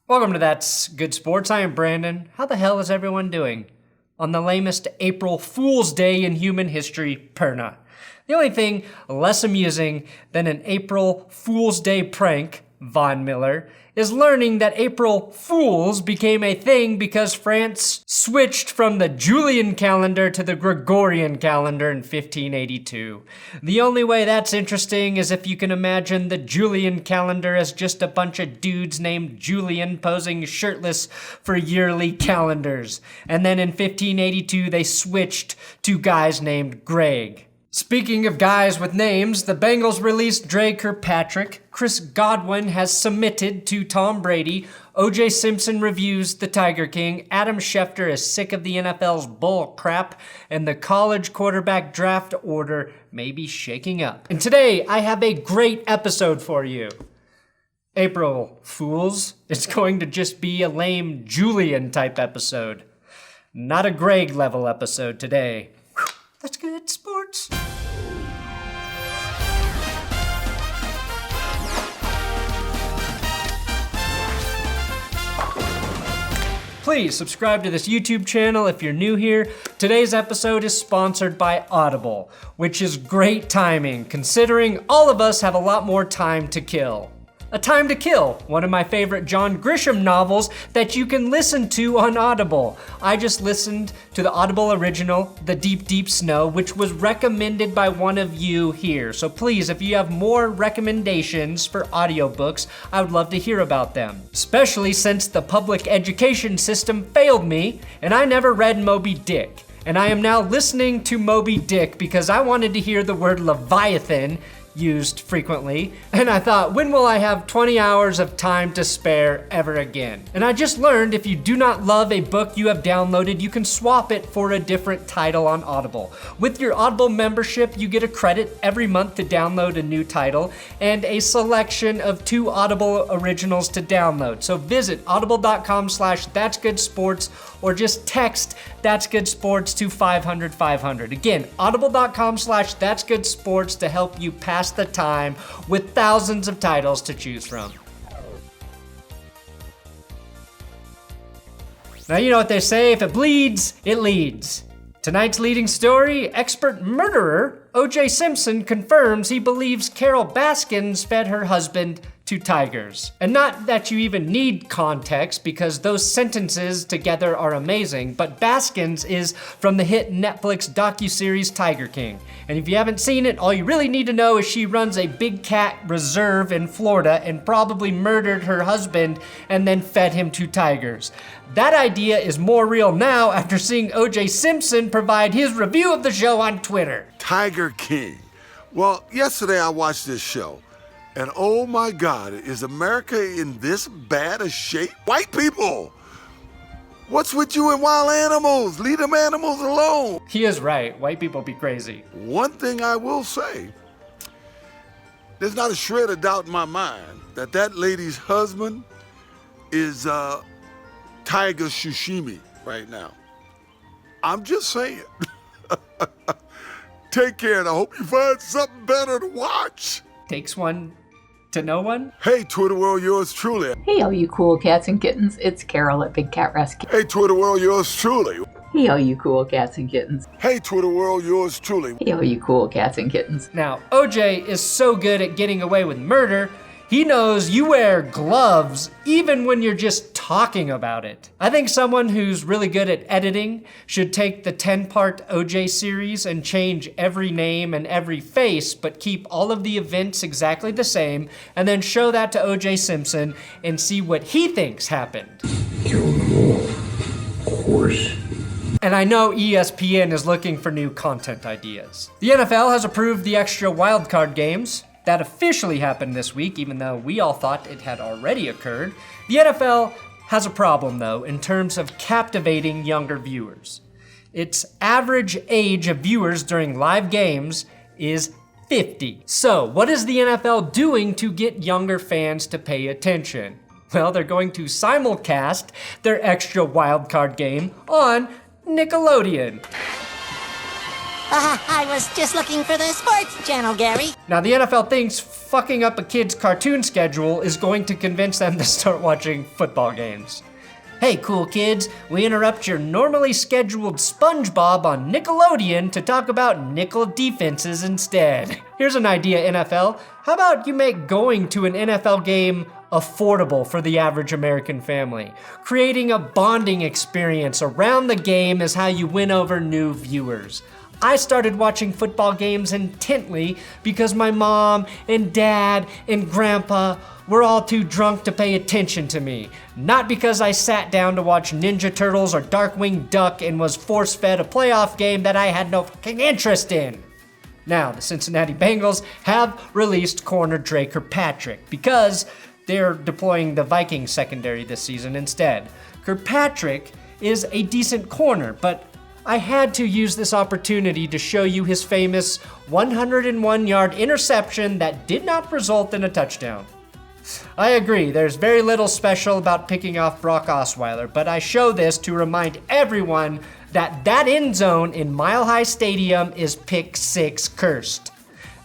Welcome to That's Good Sports. I am Brandon. How the hell is everyone doing? On the lamest April Fool's Day in human history, Perna. The only thing less amusing than an April Fool's Day prank, Von Miller, is learning that April Fools became a thing because France switched from the Julian calendar to the Gregorian calendar in 1582. The only way that's interesting is if you can imagine the Julian calendar as just a bunch of dudes named Julian posing shirtless for yearly calendars. And then in 1582 they switched to guys named Greg. Speaking of guys with names, the Bengals released Dre Kirkpatrick, Chris Godwin has submitted to Tom Brady, O.J. Simpson reviews The Tiger King, Adam Schefter is sick of the NFL's bull crap, and the college quarterback draft order may be shaking up. And today, I have a great episode for you. April Fools, it's going to just be a lame Julian type episode. Not a Greg level episode today. That's good sports. Please subscribe to this YouTube channel if you're new here. Today's episode is sponsored by Audible, which is great timing considering all of us have a lot more time to kill. A Time to Kill, one of my favorite John Grisham novels that you can listen to on Audible. I just listened to the Audible original, The Deep, Deep Snow, which was recommended by one of you here. So please, if you have more recommendations for audiobooks, I would love to hear about them. Especially since the public education system failed me and I never read Moby Dick. And I am now listening to Moby Dick because I wanted to hear the word Leviathan used frequently, and I thought, when will I have 20 hours of time to spare ever again? And I just learned if you do not love a book you have downloaded, you can swap it for a different title on Audible. With your Audible membership, you get a credit every month to download a new title and a selection of 2 Audible originals to download. So visit audible.com/that'sgoodsports or just text That's Good Sports to 500-500. Again, audible.com/that'sgoodsports to help you pass the time with thousands of titles to choose from. Now you know what they say, if it bleeds, it leads. Tonight's leading story, expert murderer O.J. Simpson confirms he believes Carol Baskins fed her husband to tigers. And not that you even need context because those sentences together are amazing, but Baskins is from the hit Netflix docuseries Tiger King. And if you haven't seen it, all you really need to know is she runs a big cat reserve in Florida and probably murdered her husband and then fed him to tigers. That idea is more real now after seeing O.J. Simpson provide his review of the show on Twitter. Tiger King. Well, yesterday I watched this show. And oh my God, is America in this bad a shape? White people, what's with you and wild animals? Leave them animals alone. He is right, white people be crazy. One thing I will say, there's not a shred of doubt in my mind that that lady's husband is tiger sashimi right now. I'm just saying. Take care and I hope you find something better to watch. Takes one to know one. Hey, Twitter world, yours truly. Hey, all you cool cats and kittens. It's Carol at Big Cat Rescue. Hey, Twitter world, yours truly. Hey, all you cool cats and kittens. Hey, Twitter world, yours truly. Hey, all you cool cats and kittens. Now, OJ is so good at getting away with murder, he knows you wear gloves even when you're just talking about it. I think someone who's really good at editing should take the 10-part OJ series and change every name and every face, but keep all of the events exactly the same, and then show that to OJ Simpson and see what he thinks happened. Kill them all, of course. And I know ESPN is looking for new content ideas. The NFL has approved the extra wildcard games. That officially happened this week, even though we all thought it had already occurred. The NFL has a problem, though, in terms of captivating younger viewers. Its average age of viewers during live games is 50. So, what is the NFL doing to get younger fans to pay attention? Well, they're going to simulcast their extra wildcard game on Nickelodeon. I was just looking for the sports channel, Gary. Now, the NFL thinks fucking up a kid's cartoon schedule is going to convince them to start watching football games. Hey, cool kids, we interrupt your normally scheduled SpongeBob on Nickelodeon to talk about nickel defenses instead. Here's an idea, NFL. How about you make going to an NFL game affordable for the average American family? Creating a bonding experience around the game is how you win over new viewers. I started watching football games intently because my mom and dad and grandpa were all too drunk to pay attention to me. Not because I sat down to watch Ninja Turtles or Darkwing Duck and was force-fed a playoff game that I had no fucking interest in. Now, the Cincinnati Bengals have released corner Dre Kirkpatrick because they're deploying the Vikings secondary this season instead. Kirkpatrick is a decent corner, but I had to use this opportunity to show you his famous 101-yard interception that did not result in a touchdown. I agree, there's very little special about picking off Brock Osweiler, but I show this to remind everyone that end zone in Mile High Stadium is pick 6 cursed.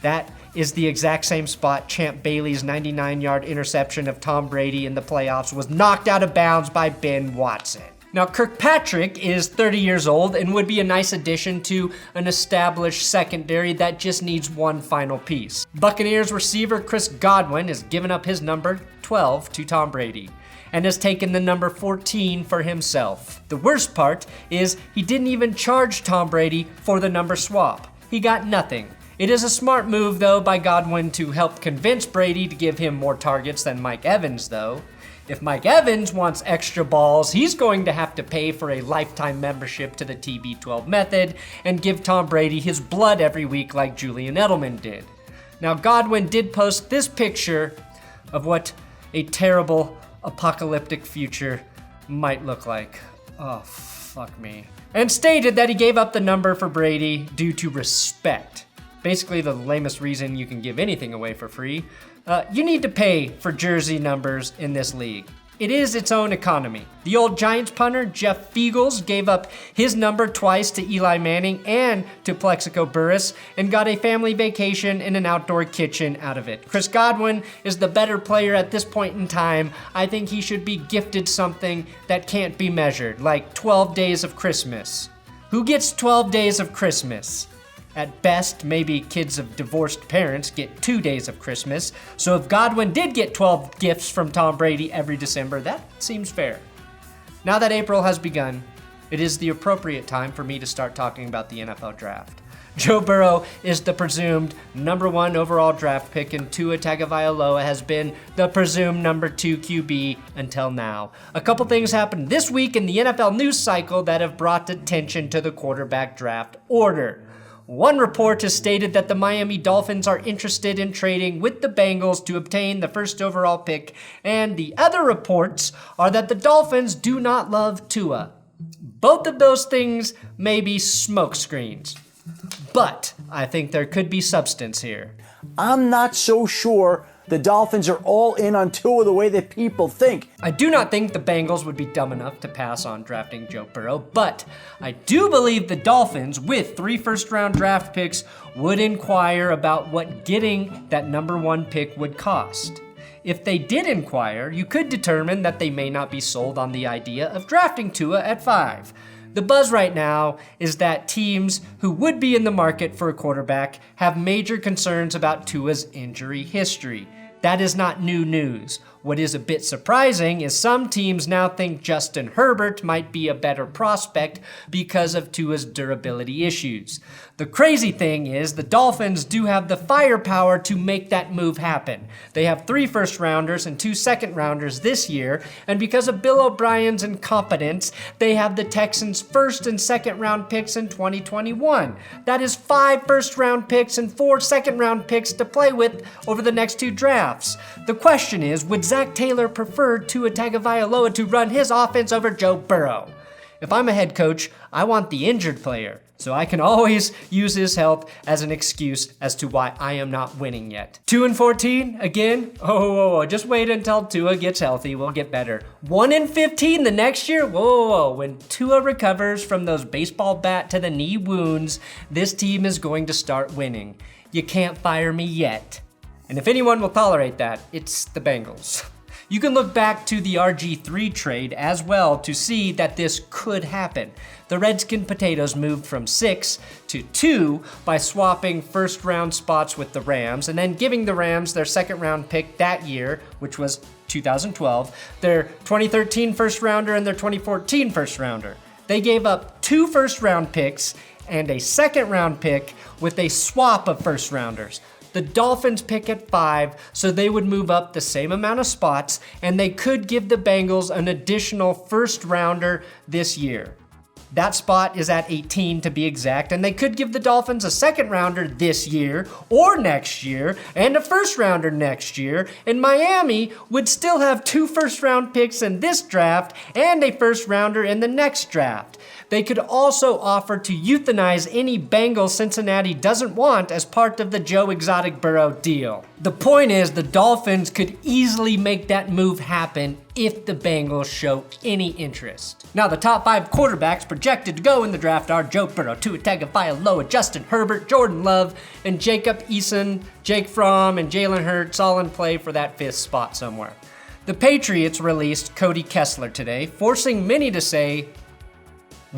That is the exact same spot Champ Bailey's 99-yard interception of Tom Brady in the playoffs was knocked out of bounds by Ben Watson. Now, Kirkpatrick is 30 years old and would be a nice addition to an established secondary that just needs one final piece. Buccaneers receiver Chris Godwin has given up his number 12 to Tom Brady and has taken the number 14 for himself. The worst part is he didn't even charge Tom Brady for the number swap. He got nothing. It is a smart move, though, by Godwin to help convince Brady to give him more targets than Mike Evans, though. If Mike Evans wants extra balls, he's going to have to pay for a lifetime membership to the TB12 method and give Tom Brady his blood every week like Julian Edelman did. Now, Godwin did post this picture of what a terrible apocalyptic future might look like. Oh, fuck me. And stated that he gave up the number for Brady due to respect. Basically the lamest reason you can give anything away for free. You need to pay for jersey numbers in this league. It is its own economy. The old Giants punter, Jeff Feagles, gave up his number twice to Eli Manning and to Plexico Burress and got a family vacation in an outdoor kitchen out of it. Chris Godwin is the better player at this point in time. I think he should be gifted something that can't be measured, like 12 days of Christmas. Who gets 12 days of Christmas? At best, maybe kids of divorced parents get 2 days of Christmas. So if Godwin did get 12 gifts from Tom Brady every December, that seems fair. Now that April has begun, it is the appropriate time for me to start talking about the NFL draft. Joe Burrow is the presumed number 1 overall draft pick, and Tua Tagovailoa has been the presumed number 2 QB until now. A couple things happened this week in the NFL news cycle that have brought attention to the quarterback draft order. One report has stated that the Miami Dolphins are interested in trading with the Bengals to obtain the first overall pick, and the other reports are that the Dolphins do not love Tua. Both of those things may be smokescreens, but I think there could be substance here. I'm not so sure the Dolphins are all in on Tua the way that people think. I do not think the Bengals would be dumb enough to pass on drafting Joe Burrow, but I do believe the Dolphins, with 3 first-round draft picks, would inquire about what getting that number 1 pick would cost. If they did inquire, you could determine that they may not be sold on the idea of drafting Tua at 5. The buzz right now is that teams who would be in the market for a quarterback have major concerns about Tua's injury history. That is not new news. What is a bit surprising is some teams now think Justin Herbert might be a better prospect because of Tua's durability issues. The crazy thing is the Dolphins do have the firepower to make that move happen. They have 3 first-rounders and 2 second-rounders this year, and because of Bill O'Brien's incompetence, they have the Texans' first and second-round picks in 2021. That is 5 first-round picks and 4 second-round picks to play with over the next 2 drafts. The question is, would Zach Taylor prefer Tua Tagovailoa to run his offense over Joe Burrow? If I'm a head coach, I want the injured player. So I can always use his help as an excuse as to why I am not winning yet. 2-14 again? Oh, just wait until Tua gets healthy. We'll get better. 1-15 the next year? Whoa. When Tua recovers from those baseball bat to the knee wounds, this team is going to start winning. You can't fire me yet. And if anyone will tolerate that, it's the Bengals. You can look back to the RG3 trade as well to see that this could happen. The Redskin Potatoes moved from 6 to 2 by swapping first round spots with the Rams and then giving the Rams their second round pick that year, which was 2012, their 2013 first rounder and their 2014 first rounder. They gave up 2 first round picks and a second round pick with a swap of first rounders. The Dolphins pick at 5, so they would move up the same amount of spots, and they could give the Bengals an additional first rounder this year. That spot is at 18 to be exact, and they could give the Dolphins a second rounder this year or next year, and a first rounder next year, and Miami would still have 2 first round picks in this draft and a first rounder in the next draft. They could also offer to euthanize any Bengals Cincinnati doesn't want as part of the Joe Exotic Burrow deal. The point is, the Dolphins could easily make that move happen if the Bengals show any interest. Now, the top 5 quarterbacks projected to go in the draft are Joe Burrow, Tua Tagovailoa, Justin Herbert, Jordan Love, and Jacob Eason, Jake Fromm, and Jalen Hurts all in play for that 5th spot somewhere. The Patriots released Cody Kessler today, forcing many to say,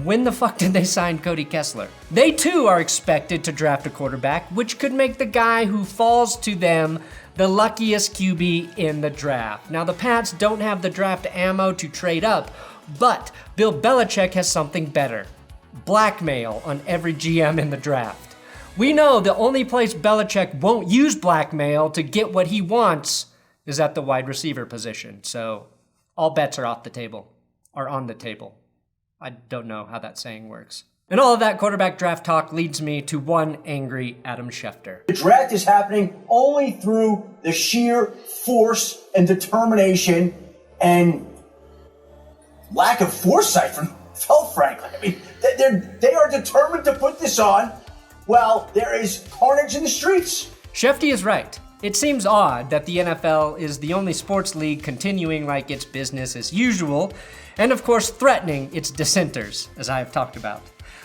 when the fuck did they sign Cody Kessler? They too are expected to draft a quarterback, which could make the guy who falls to them the luckiest QB in the draft. Now, the Pats don't have the draft ammo to trade up, but Bill Belichick has something better: blackmail on every GM in the draft. We know the only place Belichick won't use blackmail to get what he wants is at the wide receiver position. So all bets are on the table. I don't know how that saying works. And all of that quarterback draft talk leads me to one angry Adam Schefter. The draft is happening only through the sheer force and determination and lack of foresight from Phil Franklin. I mean, they are determined to put this on while there is carnage in the streets. Schefter is right. It seems odd that the NFL is the only sports league continuing like it's business as usual, and of course threatening its dissenters, as I have talked about.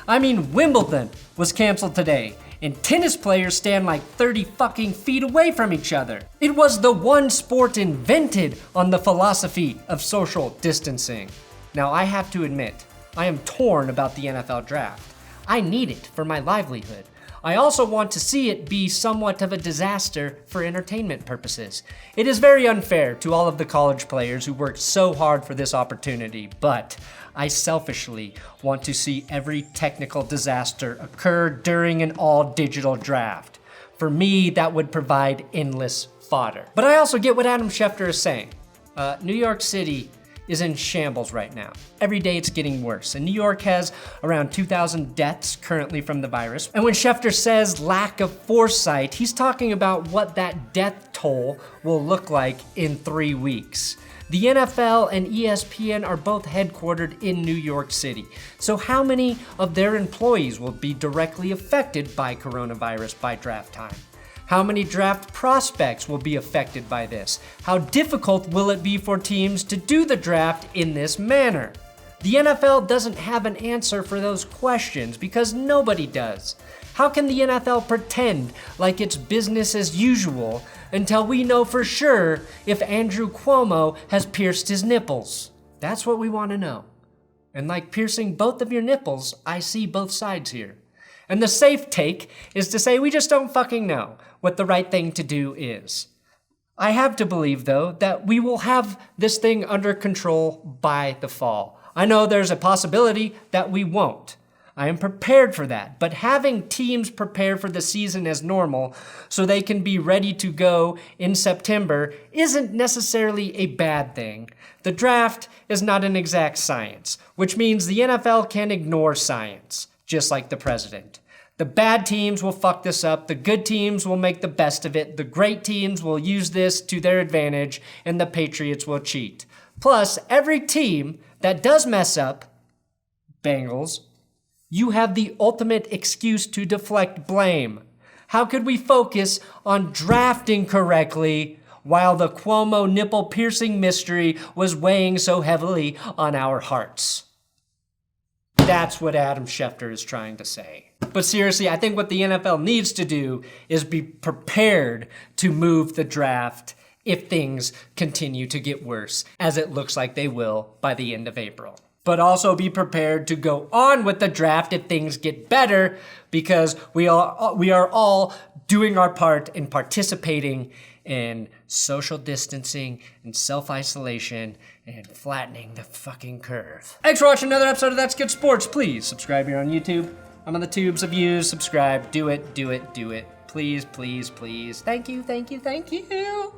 I mean, Wimbledon was canceled today, and tennis players stand like 30 fucking feet away from each other. It was the one sport invented on the philosophy of social distancing. Now, I have to admit, I am torn about the NFL draft. I need it for my livelihood. I also want to see it be somewhat of a disaster for entertainment purposes. It is very unfair to all of the college players who worked so hard for this opportunity, but I selfishly want to see every technical disaster occur during an all-digital draft. For me, that would provide endless fodder. But I also get what Adam Schefter is saying. New York City is in shambles right now. Every day it's getting worse, and New York has around 2,000 deaths currently from the virus. And when Schefter says lack of foresight, he's talking about what that death toll will look like in 3 weeks. The NFL and ESPN are both headquartered in New York City. So how many of their employees will be directly affected by coronavirus by draft time? How many draft prospects will be affected by this? How difficult will it be for teams to do the draft in this manner? The NFL doesn't have an answer for those questions because nobody does. How can the NFL pretend like it's business as usual until we know for sure if Andrew Cuomo has pierced his nipples? That's what we want to know. And like piercing both of your nipples, I see both sides here. And the safe take is to say we just don't fucking know what the right thing to do is. I have to believe, though, that we will have this thing under control by the fall. I know there's a possibility that we won't. I am prepared for that, but having teams prepare for the season as normal so they can be ready to go in September isn't necessarily a bad thing. The draft is not an exact science, which means the NFL can ignore science, just like the president. The bad teams will fuck this up, the good teams will make the best of it, the great teams will use this to their advantage, and the Patriots will cheat. Plus, every team that does mess up, Bengals, You have the ultimate excuse to deflect blame. How could we focus on drafting correctly while the Cuomo nipple-piercing mystery was weighing so heavily on our hearts? That's what Adam Schefter is trying to say. But seriously, I think what the NFL needs to do is be prepared to move the draft if things continue to get worse, as it looks like they will by the end of April. But also be prepared to go on with the draft if things get better, because we are all doing our part in participating in social distancing and self-isolation and flattening the fucking curve. Thanks for watching another episode of That's Good Sports. Please subscribe here on YouTube. I'm on the tubes of views. Subscribe. Do it, do it, do it. Please, please, please. Thank you, thank you, thank you.